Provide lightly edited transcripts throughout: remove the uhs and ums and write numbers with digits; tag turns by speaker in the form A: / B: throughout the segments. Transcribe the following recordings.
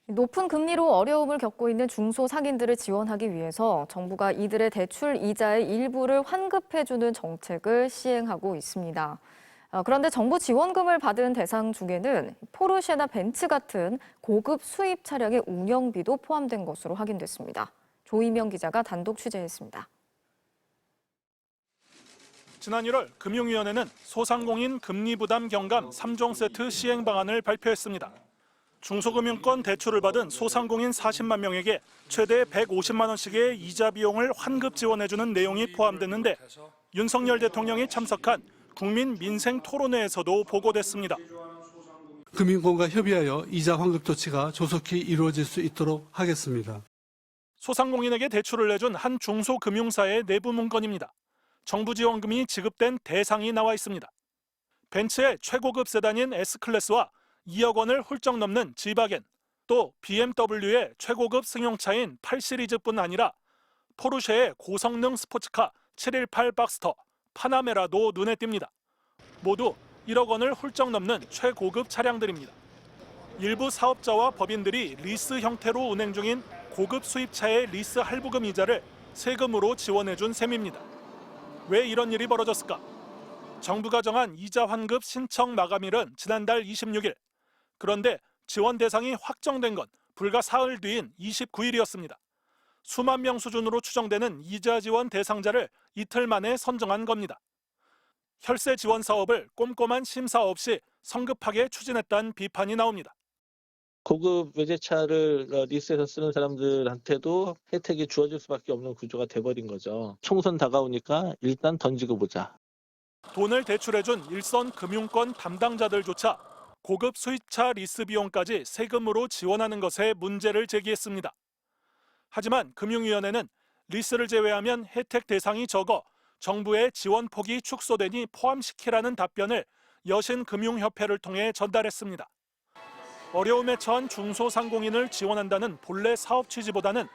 A: 높은 금리로 어려움을 겪고 있는 중소상인들을 지원하기 위해서 정부가 이들의 대출 이자의 일부를 환급해주는 정책을 시행하고 있습니다. 그런데 정부 지원금을 받은 대상 중에는 포르쉐나 벤츠 같은 고급 수입 차량의 운영비도 포함된 것으로 확인됐습니다. 조이명 기자가 단독 취재했습니다.
B: 지난 1월 금융위원회는 소상공인 금리 부담 경감 3종 세트 시행 방안을 발표했습니다. 중소금융권 대출을 받은 소상공인 40만 명에게 최대 150만 원씩의 이자 비용을 환급 지원해주는 내용이 포함됐는데 윤석열 대통령이 참석한 국민 민생 토론회에서도 보고됐습니다.
C: 금융권과 협의하여 이자 환급 조치가 조속히 이루어질 수 있도록 하겠습니다.
B: 소상공인에게 대출을 내준 한 중소금융사의 내부 문건입니다. 정부 지원금이 지급된 대상이 나와 있습니다. 벤츠의 최고급 세단인 S클래스와 2억 원을 훌쩍 넘는 지바겐, 또 BMW의 최고급 승용차인 8시리즈뿐 아니라 포르쉐의 고성능 스포츠카 718 박스터, 파나메라도 눈에 띕니다. 모두 1억 원을 훌쩍 넘는 최고급 차량들입니다. 일부 사업자와 법인들이 리스 형태로 운행 중인 고급 수입차의 리스 할부금 이자를 세금으로 지원해준 셈입니다. 왜 이런 일이 벌어졌을까? 정부가 정한 이자 환급 신청 마감일은 지난달 26일. 그런데 지원 대상이 확정된 건 불과 사흘 뒤인 29일이었습니다. 수만 명 수준으로 추정되는 이자 지원 대상자를 이틀 만에 선정한 겁니다. 혈세 지원 사업을 꼼꼼한 심사 없이 성급하게 추진했다는 비판이 나옵니다.
D: 고급 외제차를 리스해서 쓰는 사람들한테도 혜택이 주어질 수밖에 없는 구조가 돼버린 거죠. 총선 다가오니까 일단 던지고 보자.
B: 돈을 대출해준 일선 금융권 담당자들조차 고급 수입차 리스 비용까지 세금으로 지원하는 것에 문제를 제기했습니다. 하지만 금융위원회는 리스를 제외하면 혜택 대상이 적어 정부의 지원폭이 축소되니 포함시키라는 답변을 여신금융협회를 통해 전달했습니다. 어려움에 처한 중소상공인을 지원한다는 본래 사업 취지보다는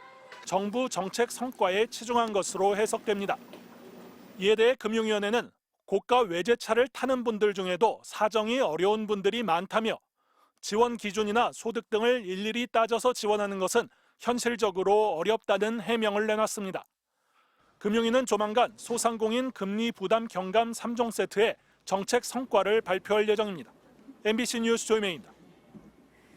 B: 정부 정책 성과에 치중한 것으로 해석됩니다. 이에 대해 금융위원회는 고가 외제차를 타는 분들 중에도 사정이 어려운 분들이 많다며 지원 기준이나 소득 등을 일일이 따져서 지원하는 것은 현실적으로 어렵다는 해명을 내놨습니다. 금융위는 조만간 소상공인 금리 부담 경감 3종 세트의 정책 성과를 발표할 예정입니다. MBC 뉴스 조이명입니다.